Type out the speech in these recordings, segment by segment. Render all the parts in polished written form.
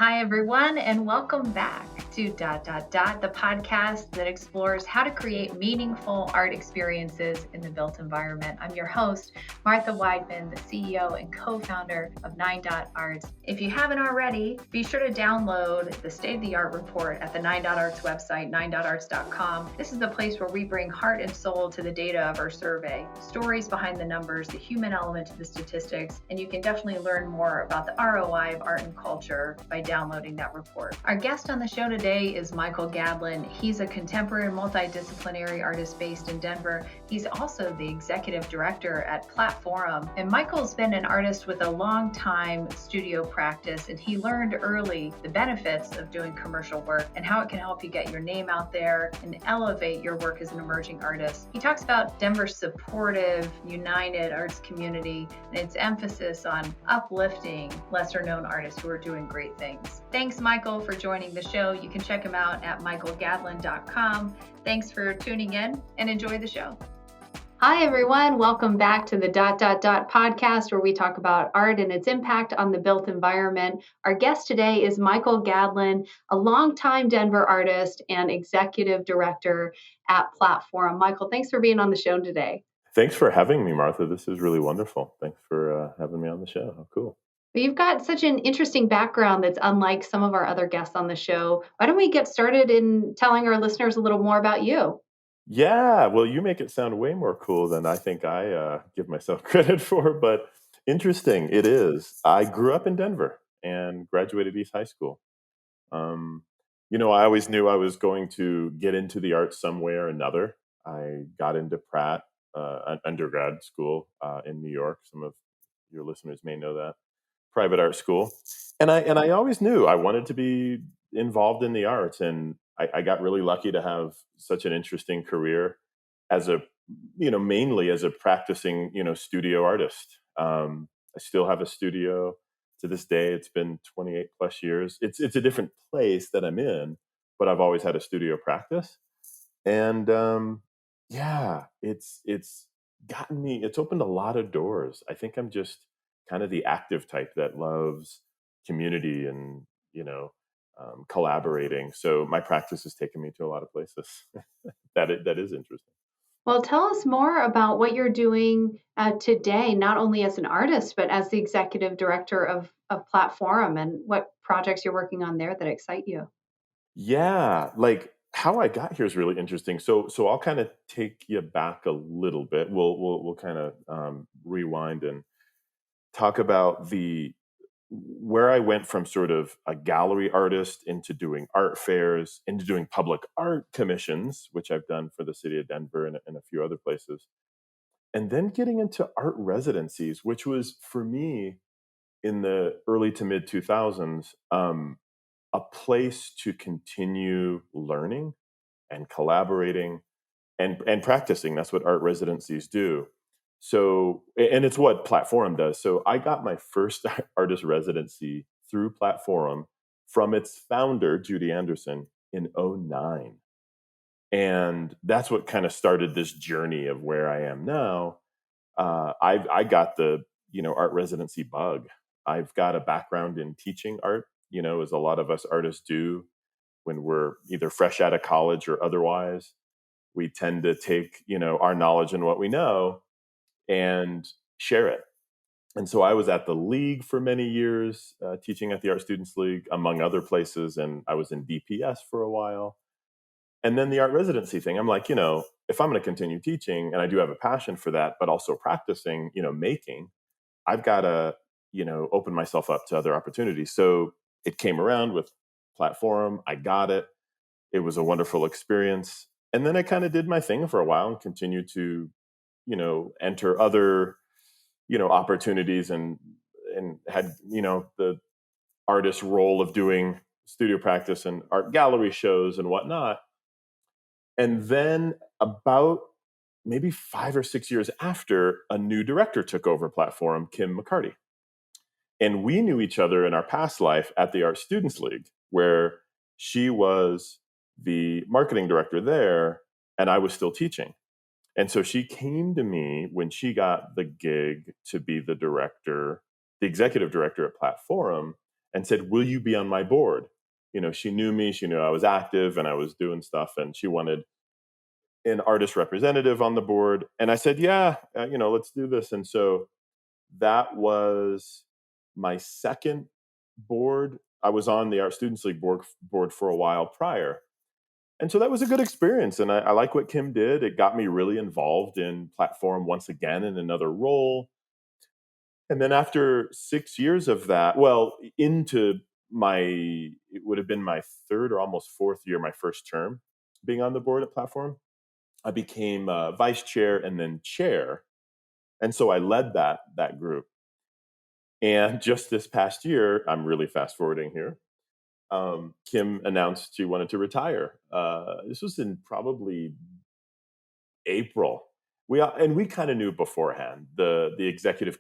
Hi, everyone, and welcome back to the podcast that explores how to create meaningful art experiences in the built environment. I'm your host, Martha Weidman, the CEO and co-founder of 9.Arts. If you haven't already, be sure to download the State of the Art report at the 9.Arts website, 9.arts.com. This is the place where we bring heart and soul to the data of our survey, stories behind the numbers, the human element to the statistics, and you can definitely learn more about the ROI of art and culture by downloading that report. Our guest on the show today is Michael Gadlin. He's a contemporary multidisciplinary artist based in Denver. He's also the executive director at PlatteForum. And Michael's been an artist with a long time studio practice, and he learned early the benefits of doing commercial work and how it can help you get your name out there and elevate your work as an emerging artist. He talks about Denver's supportive, united arts community and its emphasis on uplifting lesser known artists who are doing great things. Thanks, Michael, for joining the show. You can check him out at michaelgadlin.com. Thanks for tuning in and enjoy the show. Hi, everyone. Welcome back to the podcast, where we talk about art and its impact on the built environment. Our guest today is Michael Gadlin, a longtime Denver artist and executive director at PlatteForum. Michael, thanks for being on the show today. Thanks for having me, Martha. This is really wonderful. Thanks for having me on the show. How cool. You've got such an interesting background that's unlike some of our other guests on the show. Why don't we get started in telling our listeners a little more about you? Yeah, well, you make it sound way more cool than I think I give myself credit for, but interesting it is. I grew up in Denver and graduated East High School. I always knew I was going to get into the arts some way or another. I got into Pratt, an undergrad school in New York. Some of your listeners may know that. Private art school, and I always knew I wanted to be involved in the arts, and I got really lucky to have such an interesting career as mainly as a practicing studio artist. I still have a studio to this day. It's been 28 plus years. It's a different place that I'm in, but I've always had a studio practice, and yeah, it's gotten me. It's opened a lot of doors. I think I'm just kind of the active type that loves community and collaborating. So my practice has taken me to a lot of places. that is interesting. Well, tell us more about what you're doing today, not only as an artist, but as the executive director of PlatteForum, and what projects you're working on there that excite you. Yeah, like how I got here is really interesting. So I'll kind of take you back a little bit. We'll kind of rewind and talk about the where I went from sort of a gallery artist into doing art fairs, into doing public art commissions, which I've done for the city of Denver and a few other places, and then getting into art residencies, which was for me in the early to mid 2000s, a place to continue learning and collaborating and practicing. That's what art residencies do. So, and it's what PlatteForum does. So I got my first artist residency through PlatteForum from its founder, Judy Anderson, in '09. And that's what kind of started this journey of where I am now. I got the, art residency bug. I've got a background in teaching art, as a lot of us artists do when we're either fresh out of college or otherwise. We tend to take, our knowledge and what we know and share it. And so I was at the League for many years, teaching at the Art Students League, among other places. And I was in DPS for a while. And then the art residency thing, I'm like, if I'm going to continue teaching, and I do have a passion for that, but also practicing, making, I've got to, open myself up to other opportunities. So it came around with PlatteForum. I got it. It was a wonderful experience. And then I kind of did my thing for a while and continued to, enter other, opportunities and had, the artist role of doing studio practice and art gallery shows and whatnot. And then about maybe 5 or 6 years after, a new director took over PlatteForum, Kim McCarty. And we knew each other in our past life at the Art Students League, where she was the marketing director there and I was still teaching. And so she came to me when she got the gig to be the executive director at PlatteForum, and said, will you be on my board? She knew me, she knew I was active and I was doing stuff, and she wanted an artist representative on the board. And I said, yeah, let's do this. And so that was my second board. I was on the Art Students League board for a while prior. And so that was a good experience. And I like what Kim did. It got me really involved in PlatteForum once again in another role. And then after 6 years of that, well, it would have been my third or almost fourth year, my first term being on the board at PlatteForum, I became vice chair and then chair. And so I led that group. And just this past year, I'm really fast forwarding here, Kim announced she wanted to retire. This was in probably April. We kind of knew beforehand. The executive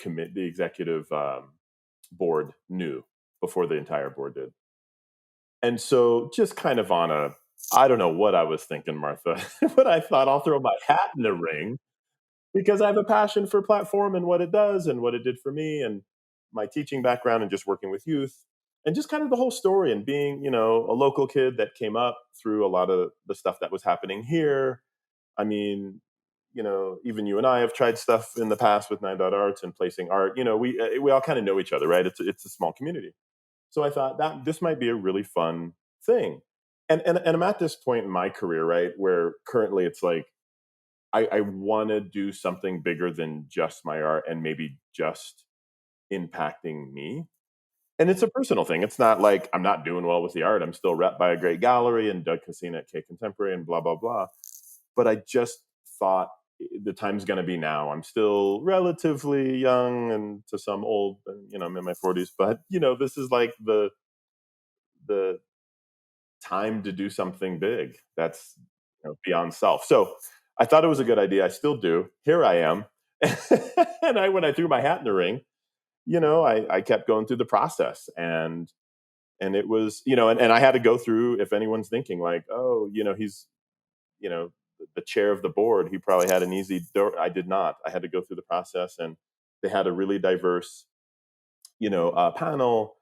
board knew before the entire board did. And so just kind of I don't know what I was thinking, Martha, but I thought I'll throw my hat in the ring because I have a passion for PlatteForum and what it does and what it did for me and my teaching background and just working with youth and just kind of the whole story and being, a local kid that came up through a lot of the stuff that was happening here. I mean, even you and I have tried stuff in the past with Nine Dot Arts and placing art. We all kind of know each other, right? It's a small community. So I thought that this might be a really fun thing. And I'm at this point in my career, right, where currently it's like I want to do something bigger than just my art and maybe just impacting me. And it's a personal thing. It's not like I'm not doing well with the art. I'm still rep by a great gallery and Doug Cassina at K Contemporary and blah, blah, blah. But I just thought the time's going to be now. I'm still relatively young and to some old, I'm in my 40s. But, this is like the time to do something big that's beyond self. So I thought it was a good idea. I still do. Here I am. And when I threw my hat in the ring, I kept going through the process and it was, and I had to go through, if anyone's thinking like, oh, he's, the chair of the board, he probably had an easy door. I did not. I had to go through the process, and they had a really diverse, panel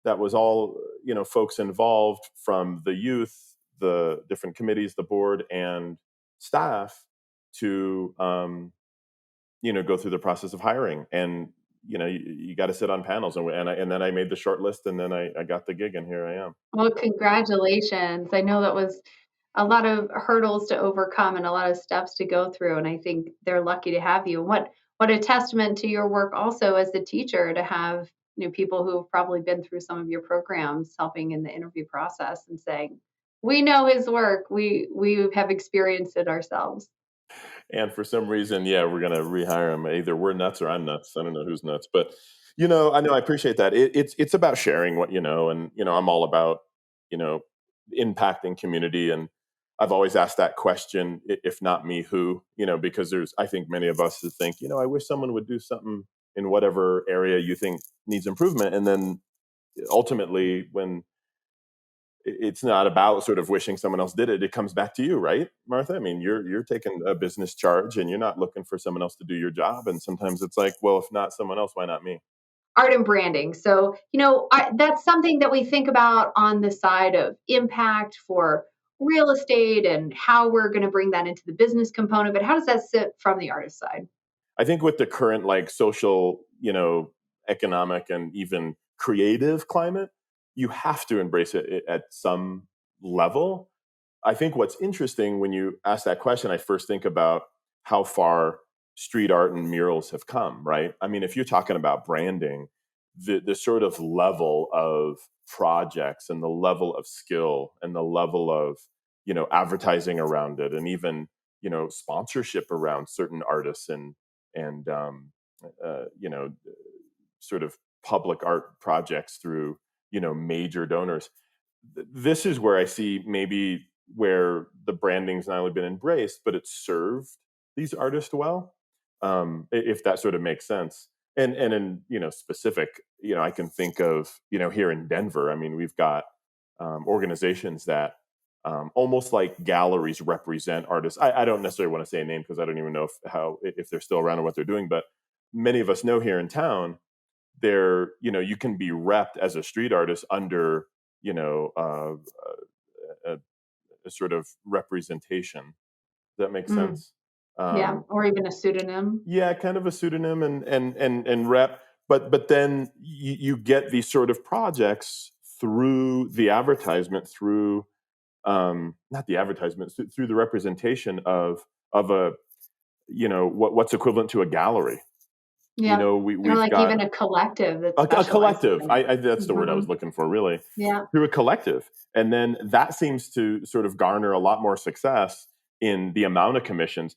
that was all, folks involved from the youth, the different committees, the board, and staff to, go through the process of hiring. And, you got to sit on panels. And then I made the short list, and then I got the gig, and here I am. Well, congratulations. I know that was a lot of hurdles to overcome and a lot of steps to go through. And I think they're lucky to have you. What a testament to your work also as a teacher to have people who have probably been through some of your programs helping in the interview process and saying, we know his work. We have experienced it ourselves. And for some reason, yeah, we're gonna rehire him. Either we're nuts or I'm nuts. I don't know who's nuts, but I know I appreciate that. It's about sharing what you know, and I'm all about you know impacting community, and I've always asked that question: if not me, who? Because I think many of us who think, I wish someone would do something in whatever area you think needs improvement, and then ultimately, when it's not about sort of wishing someone else did it. It comes back to you, right, Martha? I mean, you're taking a business charge and you're not looking for someone else to do your job. And sometimes it's like, well, if not someone else, why not me? Art and branding. So, that's something that we think about on the side of impact for real estate and how we're going to bring that into the business component. But how does that sit from the artist side? I think with the current like social, economic and even creative climate, you have to embrace it at some level. I think what's interesting when you ask that question, I first think about how far street art and murals have come, right? I mean, if you're talking about branding, the sort of level of projects and the level of skill and the level of, advertising around it and even, sponsorship around certain artists and you know, sort of public art projects through, major donors. This is where I see maybe where the branding's not only been embraced, but it's served these artists well, if that sort of makes sense. And in specific, I can think of here in Denver. I mean, we've got organizations that almost like galleries represent artists. I don't necessarily want to say a name because I don't even know if they're still around or what they're doing, but many of us know here in town they're, you can be repped as a street artist under, a, a sort of representation. Does that make Mm, sense? yeah, Um, or even a pseudonym. yeah, kind of a pseudonym and rep, but then you get these sort of projects through the advertisement, through not the advertisement, through the representation of a, what's equivalent to a gallery. Yeah, or We've like got even a collective that a specializes collective. in it. That's the word I was Mhm. looking for, really. Yeah. Through a collective, and then that seems to sort of garner a lot more success in the amount of commissions.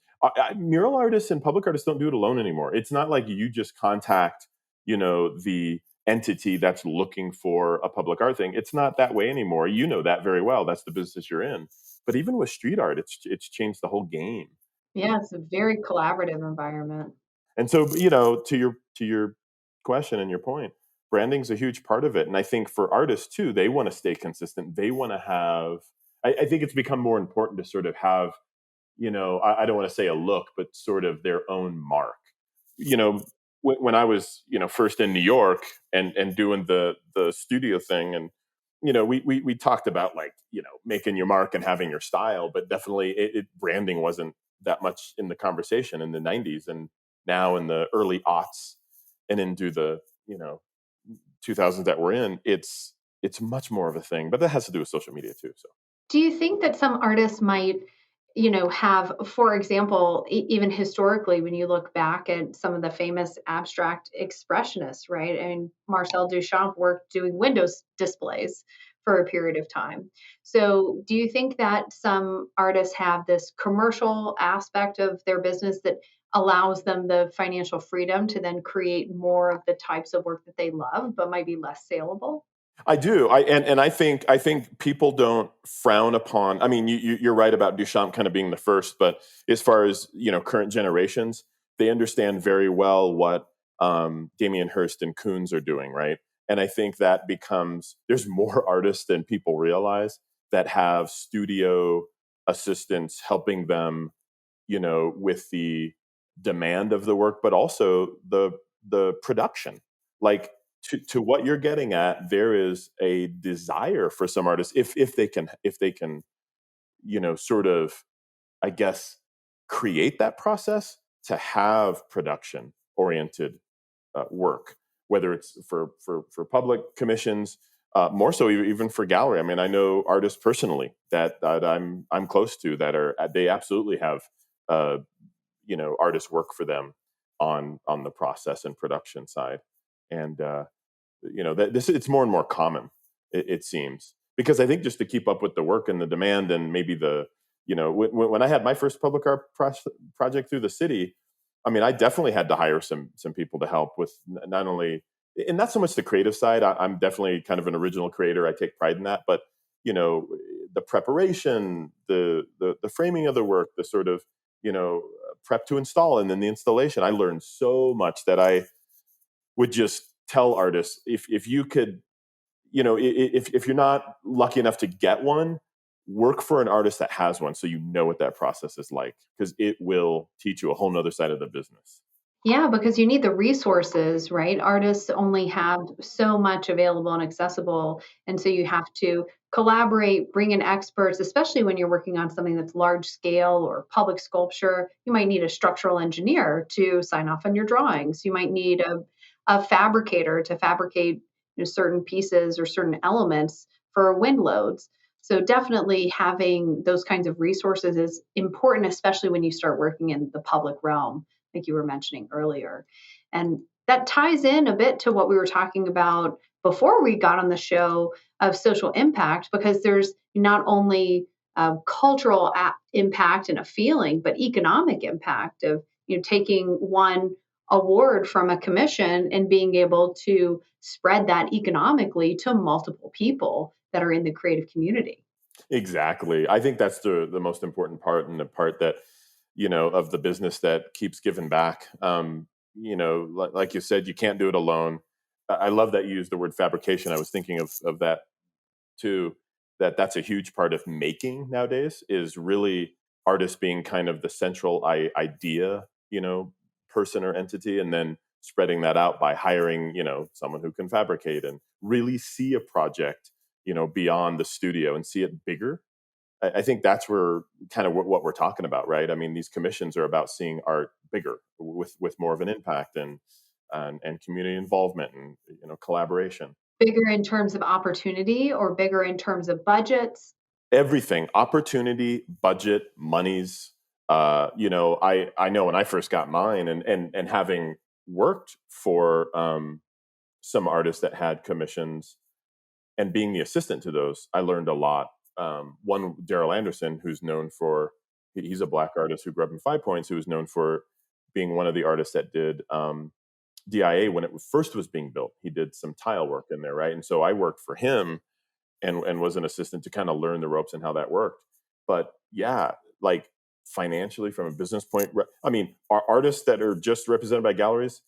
Mural artists and public artists don't do it alone anymore. It's not like you just contact, the entity that's looking for a public art thing. It's not that way anymore. You know that very well. That's the business you're in. But even with street art, it's changed the whole game. Yeah, it's a very collaborative environment. And so, to your question and your point, branding's a huge part of it. And I think for artists too, they want to stay consistent. They want to have. I think it's become more important to sort of have, I don't want to say a look, but sort of their own mark. You know, when I was, first in New York and doing the studio thing, and we talked about, like, making your mark and having your style, but definitely branding wasn't that much in the conversation in the '90s, and now in the early aughts and into the 2000s that we're in, it's much more of a thing. But that has to do with social media too. So Do you think that some artists might, have, for example, even historically, when you look back at some of the famous abstract expressionists, right? I mean, Marcel Duchamp worked doing windows displays for a period of time. So, do you think that some artists have this commercial aspect of their business that allows them the financial freedom to then create more of the types of work that they love, but might be less saleable? I do. And I think people don't frown upon. I mean, you're right about Duchamp kind of being the first, but as far as current generations, they understand very well what Damien Hirst and Koons are doing, right? And I think that becomes there's more artists than people realize that have studio assistants helping them, with the demand of the work, but also the production. Like, to what you're getting at, there is a desire for some artists, if they can, sort of, I guess, create that process to have production oriented work, whether it's for public commissions, more so even for gallery. I mean, I know artists personally that I'm close to that are they absolutely have uh, artists work for them on the process and production side, and that this it's more and more common, it seems, because I think just to keep up with the work and the demand, and maybe the when I had my first public art project through the city, I mean, I definitely had to hire some people to help with not only, and not so much the creative side. I'm definitely kind of an original creator. I take pride in that, but you know the preparation, the framing of the work, the sort of prep to install, and then the installation. I learned so much that I would just tell artists, if you could, if you're not lucky enough to get one, work for an artist that has one, so you know what that process is like, because it will teach you a whole nother side of the business. Yeah, because you need the resources, right? Artists only have so much available and accessible. And so you have to collaborate, bring in experts, especially when you're working on something that's large scale or public sculpture. You might need a structural engineer to sign off on your drawings. You might need a fabricator to fabricate certain pieces or certain elements for wind loads. So definitely having those kinds of resources is important, especially when you start working in the public realm like you were mentioning earlier. And that ties in a bit to what we were talking about before we got on the show of social impact, because there's not only a cultural impact and a feeling, but economic impact of taking one award from a commission and being able to spread that economically to multiple people that are in the creative community. Exactly. I think that's the most important part, and the part that of the business that keeps giving back. Like you said, you can't do it alone. I love that you used the word fabrication. I was thinking of that too, that's a huge part of making nowadays, is really artists being kind of the central idea, person or entity, and then spreading that out by hiring, someone who can fabricate and really see a project, beyond the studio and see it bigger. I think that's where kind of what we're talking about, right? I mean, these commissions are about seeing art bigger with more of an impact and community involvement and collaboration. Bigger in terms of opportunity or bigger in terms of budgets? Everything, opportunity, budget, monies. I know when I first got mine, and having worked for some artists that had commissions and being the assistant to those, I learned a lot. One, Daryl Anderson, who's known for, he's a Black artist who grew up in Five Points, who was known for being one of the artists that did DIA when it first was being built. He did some tile work in there, right? And so I worked for him and was an assistant to kind of learn the ropes and how that worked. But yeah, like financially, from a business point, I mean, our artists that are just represented by galleries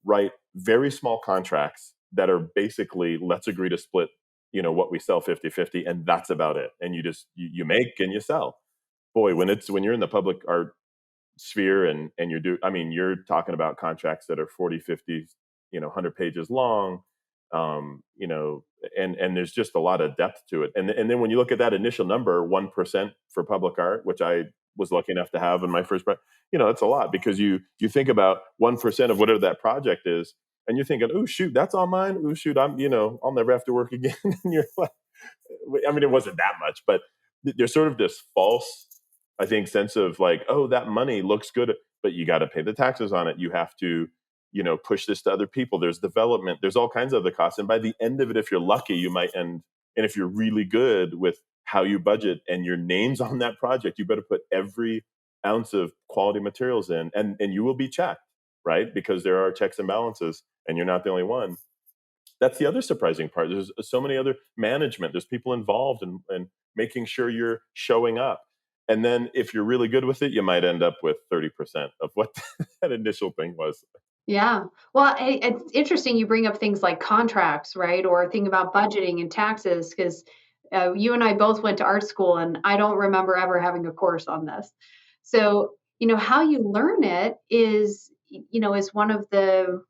write very small contracts that are basically, let's agree to split, what we sell 50-50, and that's about it. And you make and you sell. Boy, when you're in the public art sphere and you're talking about contracts that are 40, 50, 100 pages long, um, you know, and there's just a lot of depth to it. And then when you look at that initial number, 1% for public art, which I was lucky enough to have in my first, that's a lot, because you think about 1% of whatever that project is, and you're thinking, oh shoot, that's all mine. Oh shoot, I'll never have to work again. And you're like, I mean, it wasn't that much, but there's sort of this false, I think, sense of like, oh, that money looks good, but you got to pay the taxes on it. You have to, push this to other people. There's development. There's all kinds of other costs. And by the end of it, if you're lucky, you might end. And if you're really good with how you budget and your name's on that project, you better put every ounce of quality materials in, and you will be checked, right? Because there are checks and balances, and you're not the only one. That's the other surprising part. There's so many other management. There's people involved in making sure you're showing up. And then if you're really good with it, you might end up with 30% of what that initial thing was. Yeah. Well, it's interesting you bring up things like contracts, right? Or think about budgeting and taxes, because you and I both went to art school, and I don't remember ever having a course on this. So, how you learn it is one of the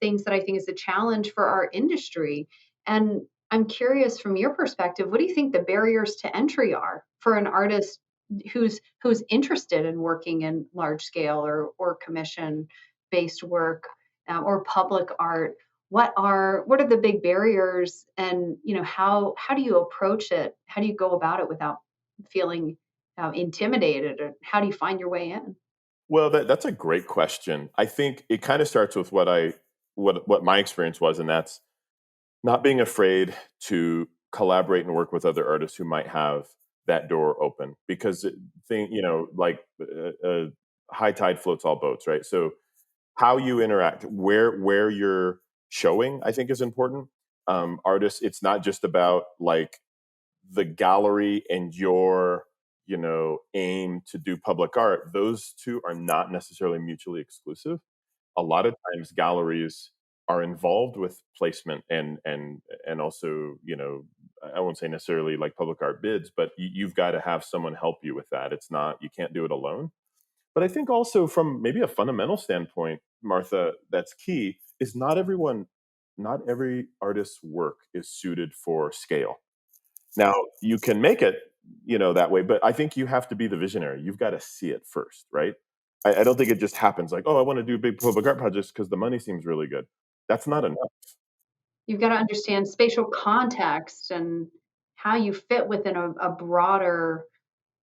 things that I think is a challenge for our industry. And I'm curious, from your perspective, what do you think the barriers to entry are for an artist who's interested in working in large scale or commission based work, or public art? What are the big barriers, and how do you approach it? How do you go about it without feeling intimidated, or how do you find your way in? Well, that's a great question. I think it kind of starts with what my experience was, and that's not being afraid to collaborate and work with other artists who might have that door open, because like high tide floats all boats, right? So how you interact, where you're showing, I think is important. Artists, it's not just about like the gallery and your aim to do public art. Those two are not necessarily mutually exclusive. A lot of times galleries are involved with placement and also, I won't say necessarily like public art bids, but you've got to have someone help you with that. It's not, you can't do it alone. But I think also from maybe a fundamental standpoint, Martha, that's key, is not every artist's work is suited for scale. Now, you can make it, that way, but I think you have to be the visionary. You've got to see it first, right? I don't think it just happens like, oh, I want to do big public art projects because the money seems really good. That's not enough. You've got to understand spatial context and how you fit within a broader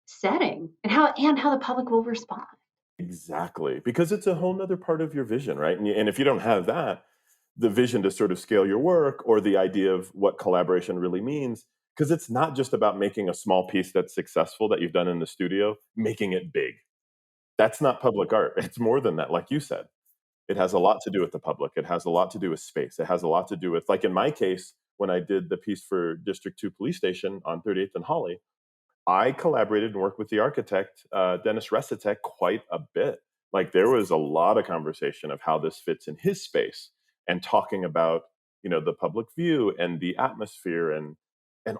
setting, and how the public will respond. Exactly, because it's a whole nother part of your vision, right? And if you don't have that, the vision to sort of scale your work, or the idea of what collaboration really means, because it's not just about making a small piece that's successful that you've done in the studio, making it big. That's not public art. It's more than that, like you said. It has a lot to do with the public. It has a lot to do with space. It has a lot to do with, like in my case, when I did the piece for District 2 Police Station on 38th and Holly, I collaborated and worked with the architect, Dennis Resitek, quite a bit. Like there was a lot of conversation of how this fits in his space, and talking about, the public view and the atmosphere and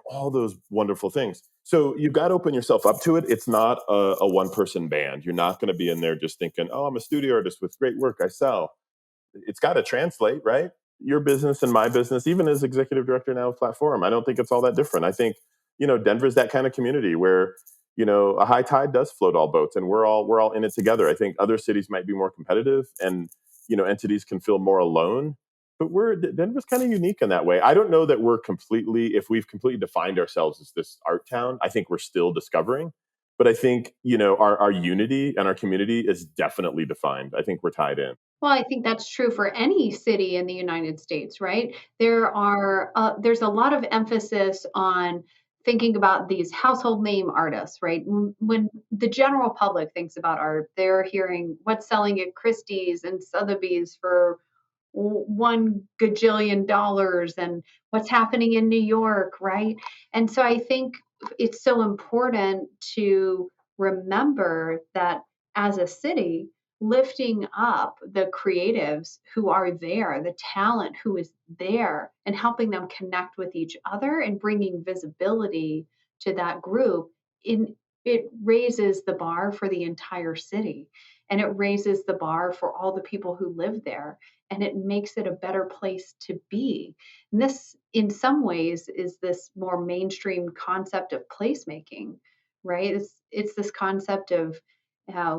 all those wonderful things. So you've got to open yourself up to it. It's not a one person band. You're not going to be in there just thinking, oh, I'm a studio artist with great work I sell. it's got to translate, right? Your business and my business, even as executive director now of PlatteForum, I don't think it's all that different. I think, Denver's that kind of community where, a high tide does float all boats, and we're all in it together. I think other cities might be more competitive, and entities can feel more alone. But Denver's kind of unique in that way. I don't know that if we've completely defined ourselves as this art town. I think we're still discovering. But I think, our unity and our community is definitely defined. I think we're tied in. Well, I think that's true for any city in the United States, right? There's a lot of emphasis on thinking about these household name artists, right? When the general public thinks about art, they're hearing what's selling at Christie's and Sotheby's for $1 gajillion and what's happening in New York, right? And so I think it's so important to remember that as a city, lifting up the creatives who are there, the talent who is there, and helping them connect with each other and bringing visibility to that group in it raises the bar for the entire city, and it raises the bar for all the people who live there, and it makes it a better place to be. And this in some ways is this more mainstream concept of placemaking, right? It's this concept of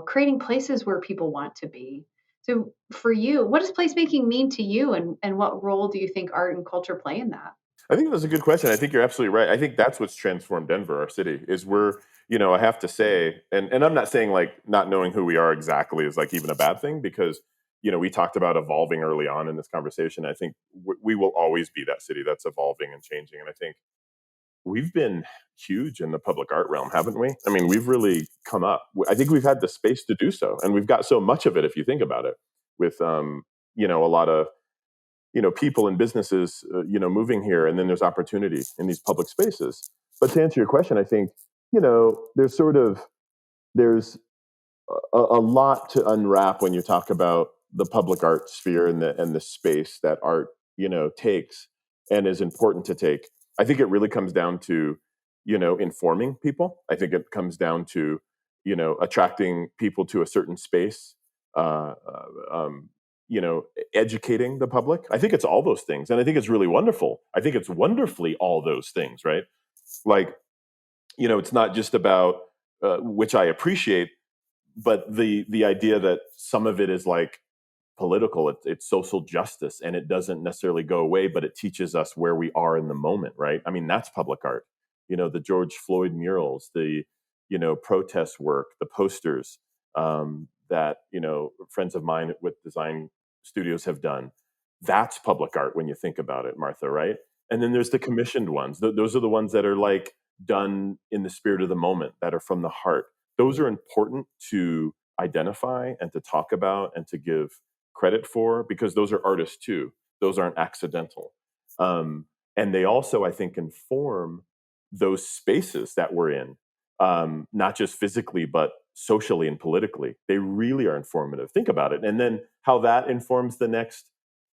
creating places where people want to be. So, for you, what does placemaking mean to you, and what role do you think art and culture play in that? I think that's a good question. I think you're absolutely right. I think that's what's transformed Denver, our city, is I have to say, and I'm not saying like not knowing who we are exactly is like even a bad thing, because, we talked about evolving early on in this conversation. I think we will always be that city that's evolving and changing. And I think we've been huge in the public art realm, haven't we? I mean, we've really come up. I think we've had the space to do so, and we've got so much of it if you think about it, with a lot of people and businesses moving here, and then there's opportunity in these public spaces. But to answer your question, I think there's a lot to unwrap when you talk about the public art sphere and the space that art takes and is important to take. I think it really comes down to informing people. I think it comes down to attracting people to a certain space, uh, uh, um, educating the public. I think it's all those things, and I think it's really wonderful. I think it's wonderfully all those things, right? Like, it's not just about which I appreciate, but the idea that some of it is like political, it's social justice, and it doesn't necessarily go away, but it teaches us where we are in the moment, right? I mean, that's public art. The George Floyd murals, the protest work, the posters, that friends of mine with design studios have done. That's public art when you think about it, Martha, right? And then there's the commissioned ones. Those are the ones that are like done in the spirit of the moment, that are from the heart. Those are important to identify and to talk about and to give credit for, because those are artists too. Those aren't accidental. And they also, I think, inform those spaces that we're in, not just physically, but socially and politically. They really are informative. Think about it. And then how that informs the next,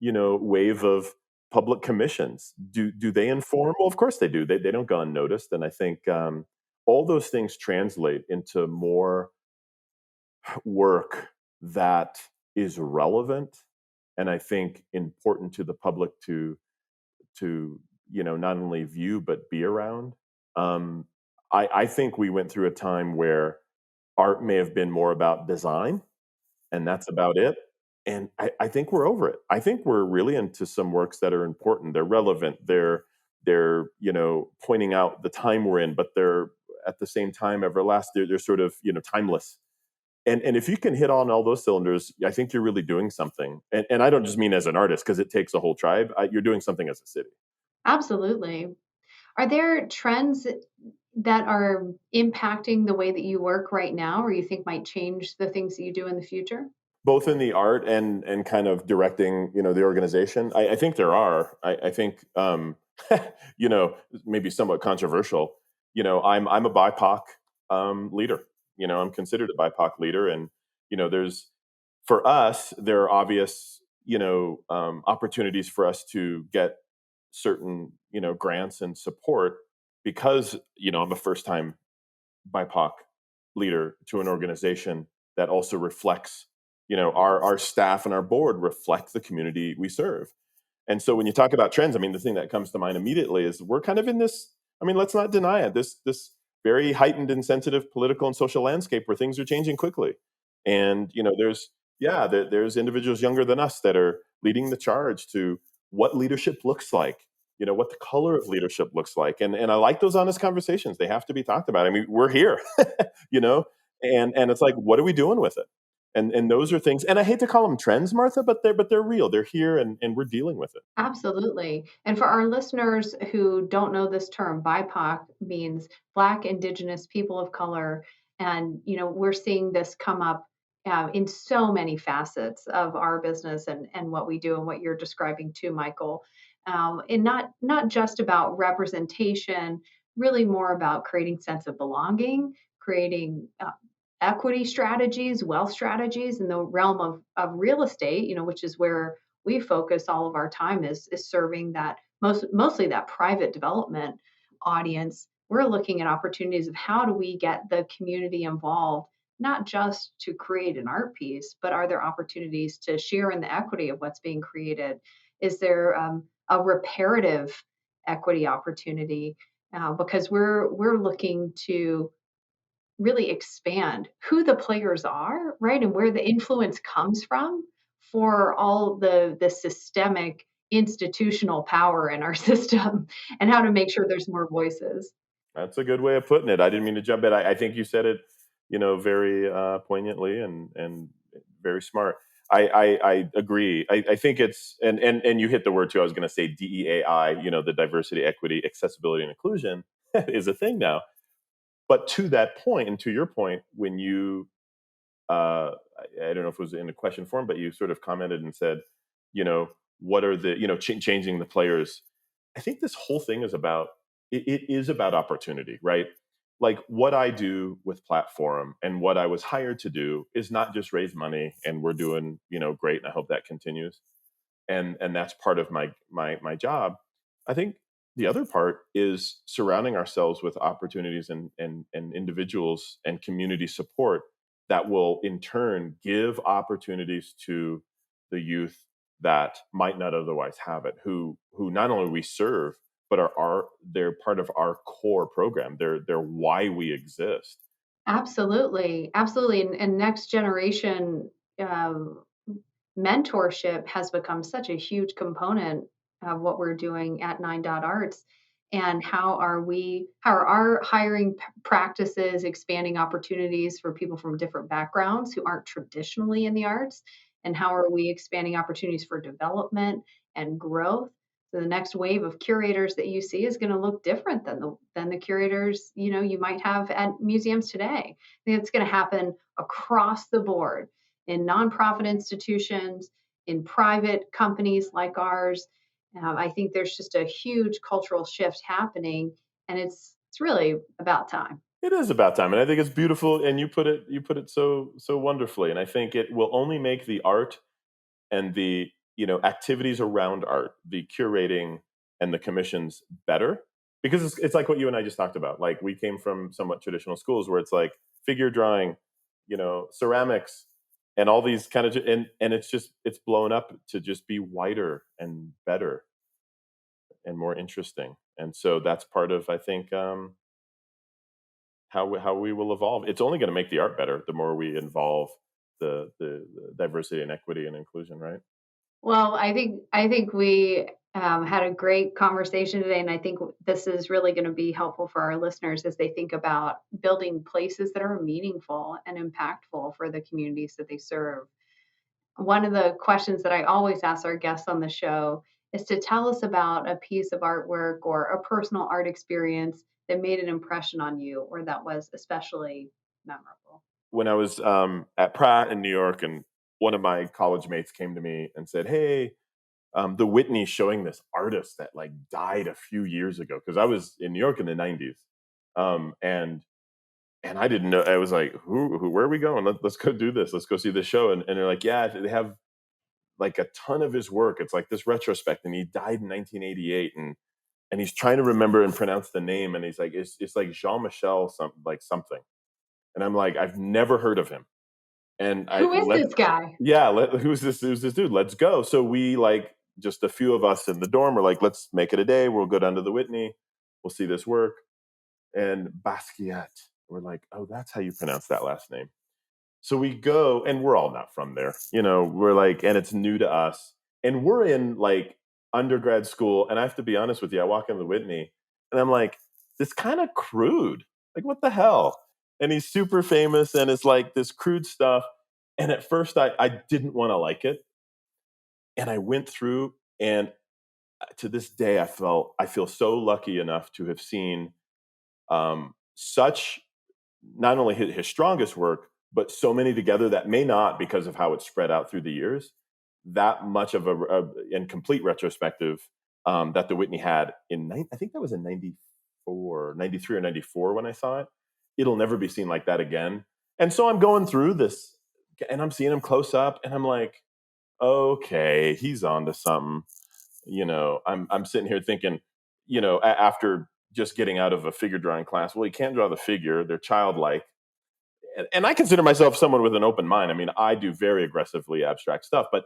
wave of public commissions. Do they inform? Well, of course they do. They don't go unnoticed. And I think all those things translate into more work that is relevant, and I think important to the public to not only view but be around. Um, I think we went through a time where art may have been more about design, and that's about it. And I think we're over it. I think we're really into some works that are important. They're relevant. They're pointing out the time we're in, but they're at the same time everlasting. They're sort of timeless. And if you can hit on all those cylinders, I think you're really doing something. And I don't just mean as an artist, because it takes a whole tribe. You're doing something as a city. Absolutely. Are there trends that are impacting the way that you work right now, or you think might change the things that you do in the future? Both in the art and kind of directing, the organization. I think there are. I think maybe somewhat controversial. I'm a BIPOC leader. I'm considered a BIPOC leader, and there's for us there are obvious opportunities for us to get certain grants and support, because I'm a first time BIPOC leader to an organization that also reflects our staff and our board reflect the community we serve. And so when you talk about trends, I mean, the thing that comes to mind immediately is we're kind of in this, I mean, let's not deny it, this very heightened and sensitive political and social landscape where things are changing quickly. And, there's individuals younger than us that are leading the charge to what leadership looks like, what the color of leadership looks like. And I like those honest conversations. They have to be talked about. I mean, we're here, you know, and it's like, what are we doing with it? And those are things, and I hate to call them trends, Martha, but they're real. They're here, and we're dealing with it. Absolutely. And for our listeners who don't know this term, BIPOC means Black, Indigenous, people of color. And, we're seeing this come up in so many facets of our business and what we do and what you're describing too, Michael. And not just about representation, really more about creating sense of belonging, creating equity strategies, wealth strategies in the realm of real estate, which is where we focus all of our time is serving that mostly that private development audience. We're looking at opportunities of how do we get the community involved, not just to create an art piece, but are there opportunities to share in the equity of what's being created? Is there a reparative equity opportunity? Because we're looking to really expand who the players are, right? And where the influence comes from for all the systemic institutional power in our system and how to make sure there's more voices. That's a good way of putting it. I didn't mean to jump in. I think you said it, very poignantly and very smart. I agree. I think it's and you hit the word too. I was going to say DEAI. The diversity, equity, accessibility, and inclusion is a thing now. But to that point, and to your point, when you I don't know if it was in a question form, but you sort of commented and said, what are the, changing the players. I think this whole thing is about, it is about opportunity, right? Like what I do with PlatteForum and what I was hired to do is not just raise money, and we're doing, great. And I hope that continues. And that's part of my job. I think the other part is surrounding ourselves with opportunities and individuals and community support that will in turn give opportunities to the youth that might not otherwise have it, who not only we serve, but they're part of our core program. They're why we exist. Absolutely, absolutely. And next generation um, mentorship has become such a huge component of what we're doing at Nine Dot Arts. And how are our hiring practices expanding opportunities for people from different backgrounds who aren't traditionally in the arts? And how are we expanding opportunities for development and growth? So the next wave of curators that you see is going to look different than the curators you might have at museums today. I think it's going to happen across the board in nonprofit institutions, in private companies like ours. I think there's just a huge cultural shift happening, and it's really about time. It is about time, and I think it's beautiful. And you put it so wonderfully. And I think it will only make the art and the activities around art, the curating and the commissions better, because it's like what you and I just talked about. Like we came from somewhat traditional schools where it's like figure drawing, ceramics, and all these kind of and it's blown up to just be wider and better and more interesting. And so that's part of, I think, how we will evolve. It's only going to make the art better the more we involve the diversity and equity and inclusion, right? Well, I think we had a great conversation today, and I think this is really going to be helpful for our listeners as they think about building places that are meaningful and impactful for the communities that they serve. One of the questions that I always ask our guests on the show is to tell us about a piece of artwork or a personal art experience that made an impression on you or that was especially memorable. When I was at Pratt in New York, and one of my college mates came to me and said, "Hey, the Whitney's showing this artist that like died a few years ago," because I was in New York in the '90s, and I didn't know. I was like, "Who? Where are we going? Let's go do this. Let's go see this show." And they're like, "Yeah, they have like a ton of his work. It's like this retrospect, and he died in 1988, and he's trying to remember and pronounce the name, and he's like, it's like Jean Michel something." And I'm like, I've never heard of him. And Who is this guy? Yeah, who's this dude? Let's go. So we, like, just a few of us in the dorm were like, let's make it a day. We'll go down to the Whitney. We'll see this work. And Basquiat, we're like, oh, that's how you pronounce that last name. So we go, and we're all not from there. We're like, and it's new to us. And we're in, like, undergrad school. And I have to be honest with you, I walk in the Whitney and I'm like, this kind of crude. Like, what the hell? And he's super famous, and it's like this crude stuff. And at first I didn't want to like it. And I went through, and to this day, I feel so lucky enough to have seen such, not only his strongest work, but so many together that may not, because of how it's spread out through the years, that much of in complete retrospective, that the Whitney had I think that was in 93 or 94 when I saw it. It'll never be seen like that again. And so I'm going through this, and I'm seeing him close up, and I'm like, okay, he's on to something. I'm sitting here thinking, after just getting out of a figure drawing class, well, you can't draw the figure. They're childlike. And I consider myself someone with an open mind. I mean, I do very aggressively abstract stuff. But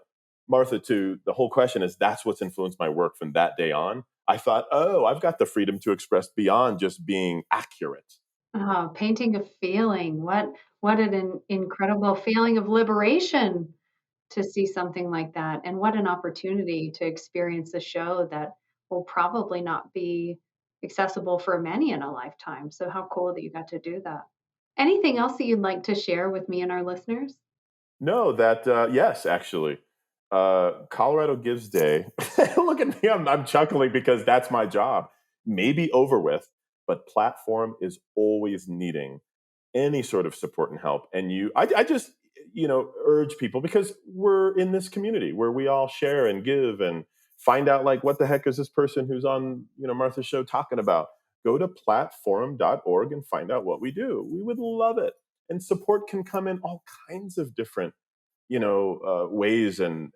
Martha, to the whole question is, that's what's influenced my work from that day on. I thought, oh, I've got the freedom to express beyond just being accurate. Oh, painting a feeling. What an incredible feeling of liberation to see something like that. And what an opportunity to experience a show that will probably not be accessible for many in a lifetime. So how cool that you got to do that. Anything else that you'd like to share with me and our listeners? No, yes, actually. Colorado Gives Day. Look at me, I'm chuckling because that's my job. Maybe over with, but PlatteForum is always needing any sort of support and help. And I just, urge people, because we're in this community where we all share and give and find out, like, what the heck is this person who's on, Martha's show talking about? Go to platteforum.org and find out what we do. We would love it. And support can come in all kinds of different, ways and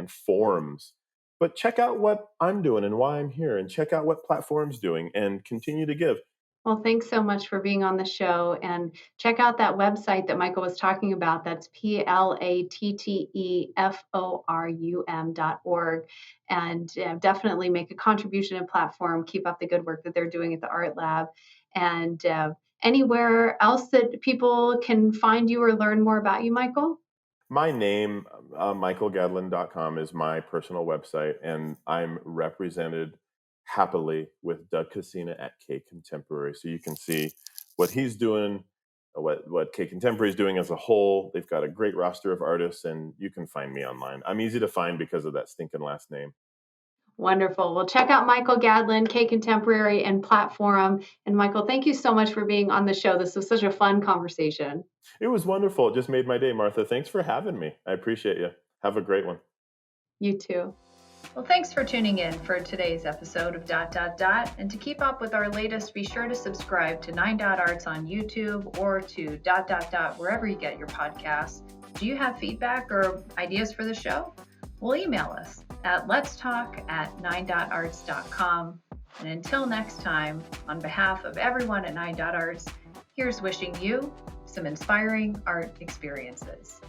forms. But check out what I'm doing and why I'm here, and check out what PlatteForum's doing, and continue to give. Well, thanks so much for being on the show, and check out that website that Michael was talking about. That's platteforum.org, and definitely make a contribution to PlatteForum. Keep up the good work that they're doing at the Art Lab, and anywhere else that people can find you or learn more about you, Michael. My name, michaelgadlin.com, is my personal website, and I'm represented happily with Doug Cassina at K Contemporary. So you can see what he's doing, what K Contemporary is doing as a whole. They've got a great roster of artists, and you can find me online. I'm easy to find because of that stinking last name. Wonderful. Well, check out Michael Gadlin, K Contemporary, and PlatteForum. And Michael, thank you so much for being on the show. This was such a fun conversation. It was wonderful. It just made my day, Martha. Thanks for having me. I appreciate you. Have a great one. You too. Well, thanks for tuning in for today's episode of ... And to keep up with our latest, be sure to subscribe to 9.arts on YouTube or to ... wherever you get your podcasts. Do you have feedback or ideas for the show? Well, email us at letstalk@9.arts.com. And until next time, on behalf of everyone at 9.arts, here's wishing you some inspiring art experiences.